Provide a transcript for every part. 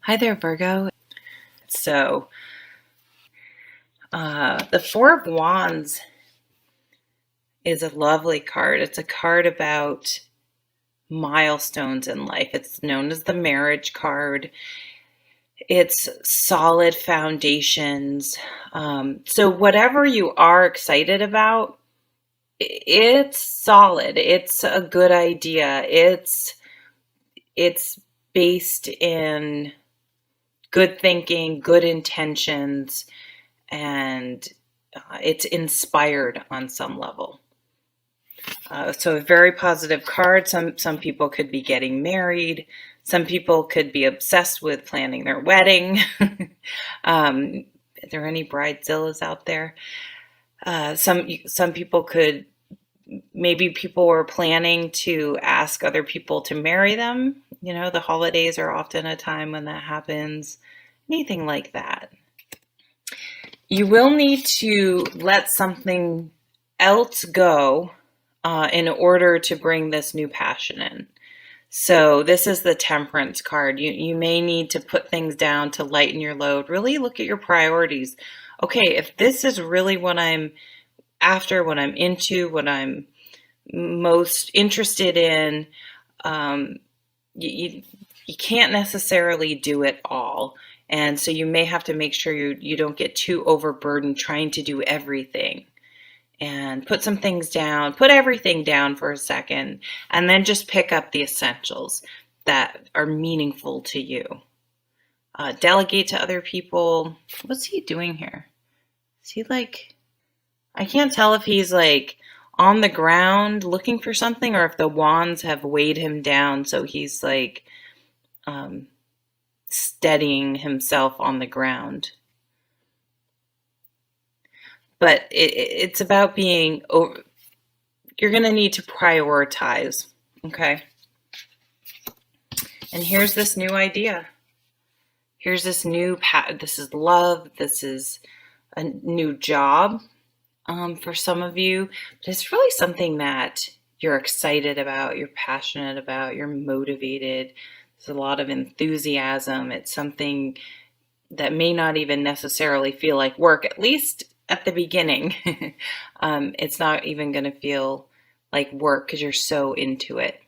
Hi there, Virgo. So, the Four of Wands is a lovely card. It's a card about milestones in life. It's known as the marriage card. It's solid foundations. So, whatever you are excited about, it's solid. It's a good idea. It's based in good thinking, good intentions, and it's inspired on some level. So a very positive card. Some people could be getting married. Some people could be obsessed with planning their wedding. Are there any bridezillas out there? Some people could, maybe people were planning to ask other people to marry them. You know, the holidays are often a time when that happens. Anything like that. You will need to let something else go in order to bring this new passion in. So this is the Temperance card. You may need to put things down to lighten your load. Really look at your priorities. Okay, if this is really what I'm after, what I'm into, what I'm most interested in, you can't necessarily do it all. And so you may have to make sure you don't get too overburdened trying to do everything. And put some things down, put everything down for a second, and then just pick up the essentials that are meaningful to you. Delegate to other people. What's he doing here? Is he like, I can't tell if he's like on the ground looking for something or if the wands have weighed him down. So he's like steadying himself on the ground. But it's about being, you're going to need to prioritize, okay? And here's this new idea. Here's this new this is love. This is a new job for some of you. But it's really something that you're excited about, you're passionate about, you're motivated. There's a lot of enthusiasm. It's something that may not even necessarily feel like work, at least at the beginning. It's not even going to feel like work because you're so into it.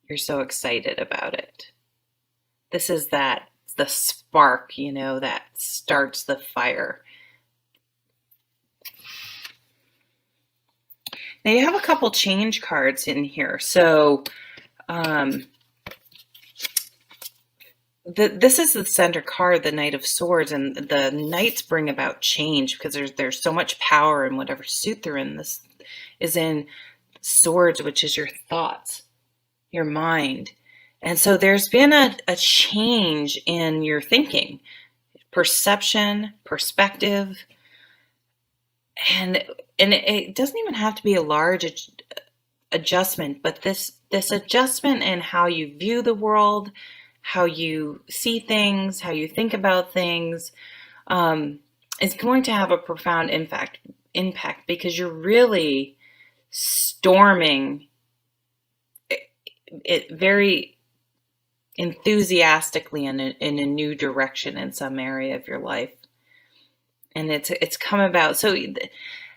You're so excited about it. This is the spark, that starts the fire. Now you have a couple change cards in here. So this is the center card, the Knight of Swords, and the Knights bring about change because there's so much power in whatever suit they're in. This is in Swords, which is your thoughts, your mind. And so there's been a change in your thinking, perception, perspective, and it doesn't even have to be a large adjustment, but this adjustment in how you view the world, how you see things, how you think about things, is going to have a profound impact because you're really storming it very enthusiastically in a new direction in some area of your life. And it's come about. So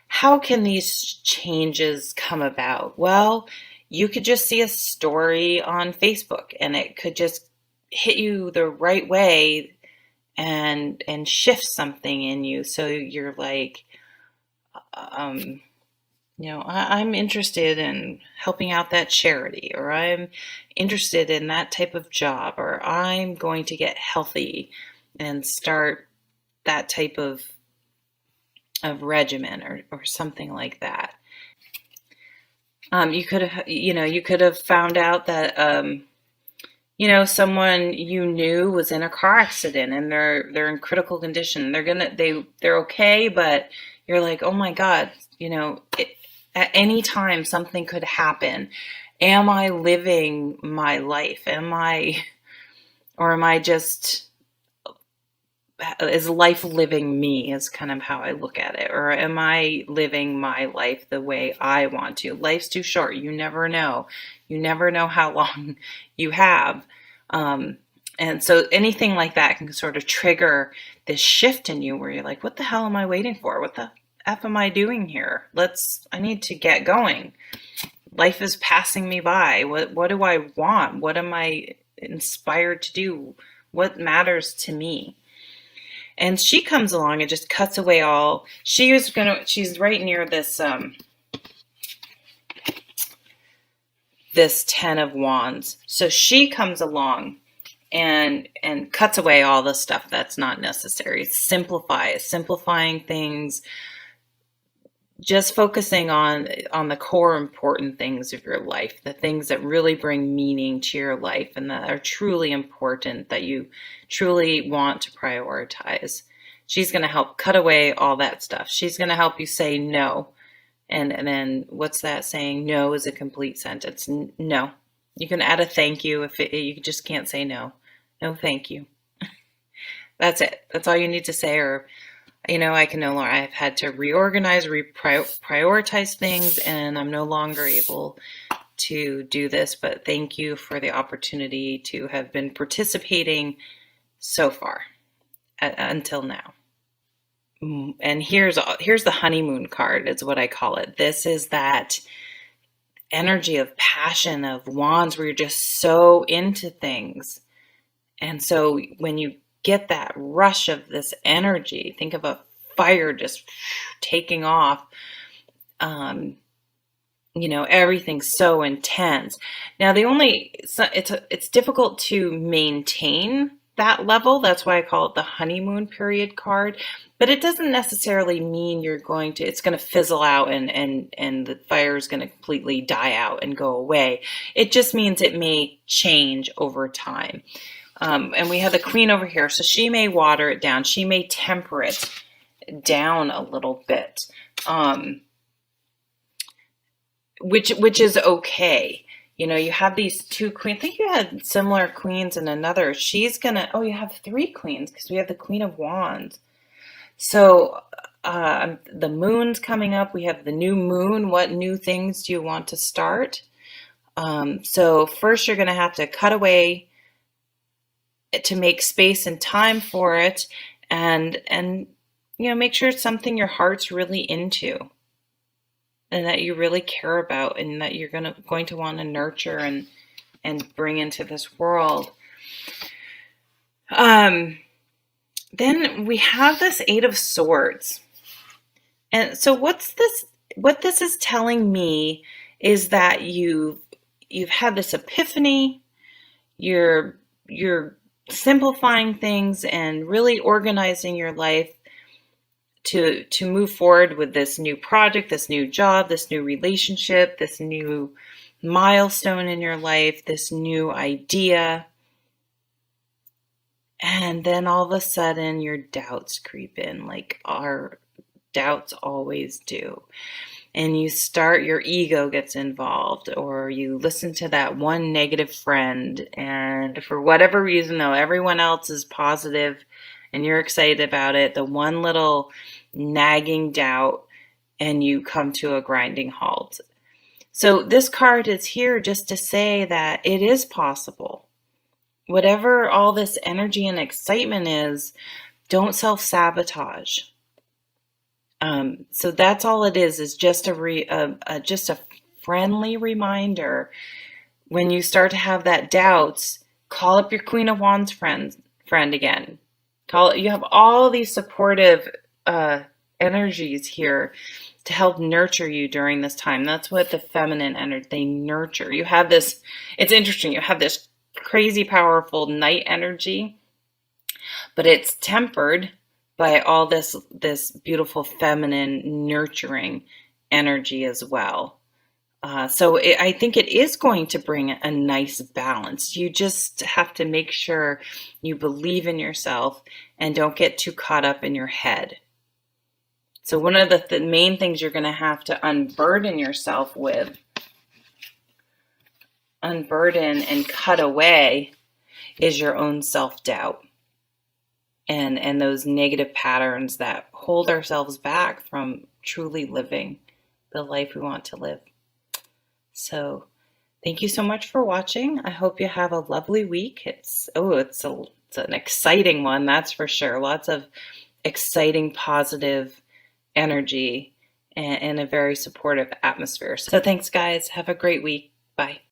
how can these changes come about? Well, you could just see a story on Facebook and it could just hit you the right way and shift something in you. So you're like, I'm interested in helping out that charity, or I'm interested in that type of job, or I'm going to get healthy and start that type of regimen or something like that. You could have found out that someone you knew was in a car accident and they're in critical condition. They're okay, but you're like, oh my God, at any time something could happen. Am I living my life? Am I just, is life living me is kind of how I look at it? Or am I living my life the way I want to? Life's too short. You never know. You never know how long you have. And And so anything like that can sort of trigger this shift in you where you're like, what the hell am I waiting for? What the F am I doing here? I need to get going. Life is passing me by. What do I want? What am I inspired to do? What matters to me? And she comes along and just cuts away all. She's right near this 10 of Wands. So she comes along and cuts away all the stuff that's not necessary. Simplifying things, just focusing on the core important things of your life, the things that really bring meaning to your life and that are truly important, that you truly want to prioritize. She's going to help cut away all that stuff. She's going to help you say no. And then what's that saying? No is a complete sentence. No. You can add a thank you if you just can't say no. No, thank you. That's it. That's all you need to say. Or, I can no longer, I've had to reorganize, prioritize things, and I'm no longer able to do this, but thank you for the opportunity to have been participating so far until now. And here's the honeymoon card, is what I call it. This is that energy of passion, of wands, where you're just so into things. And so when you get that rush of this energy, think of a fire just taking off. Everything's so intense. Now, it's difficult to maintain that level. That's why I call it the honeymoon period card. But it doesn't necessarily mean it's going to fizzle out and the fire is going to completely die out and go away. It just means it may change over time. And we have the Queen over here, so she may water it down. She may temper it down a little bit, which is okay. You have these two queens. I think you had similar queens in another. You have three queens because we have the Queen of Wands. So the moon's coming up. We have the new moon. What new things do you want to start? So first you're going to have to cut away to make space and time for it, and make sure it's something your heart's really into and that you really care about and that you're going to want to nurture and bring into this world. Then we have this Eight of Swords. And so what this is telling me is that you've had this epiphany. You're simplifying things and really organizing your life to move forward with this new project, this new job, this new relationship, this new milestone in your life, this new idea. And then all of a sudden your doubts creep in, like our doubts always do. And your ego gets involved, or you listen to that one negative friend, and for whatever reason, though, everyone else is positive and you're excited about it, the one little nagging doubt, and you come to a grinding halt. So this card is here just to say that it is possible. Whatever all this energy and excitement is, don't self-sabotage. So that's all it is just a friendly reminder. When you start to have that doubts, call up your Queen of Wands friend again. You have all these supportive energies here to help nurture you during this time. That's what the feminine energy, they nurture. You have this, it's interesting, you have this crazy powerful night energy, but it's tempered by all this beautiful feminine nurturing energy as well. So I think it is going to bring a nice balance. You just have to make sure you believe in yourself and don't get too caught up in your head. So one of the main things you're going to have to unburden yourself with, unburden and cut away, is your own self-doubt and those negative patterns that hold ourselves back from truly living the life we want to live. So Thank you so much for watching. I hope you have a lovely week. It's an exciting one, that's for sure. Lots of exciting, positive energy and a very supportive atmosphere. So thanks, guys. Have a great week. Bye.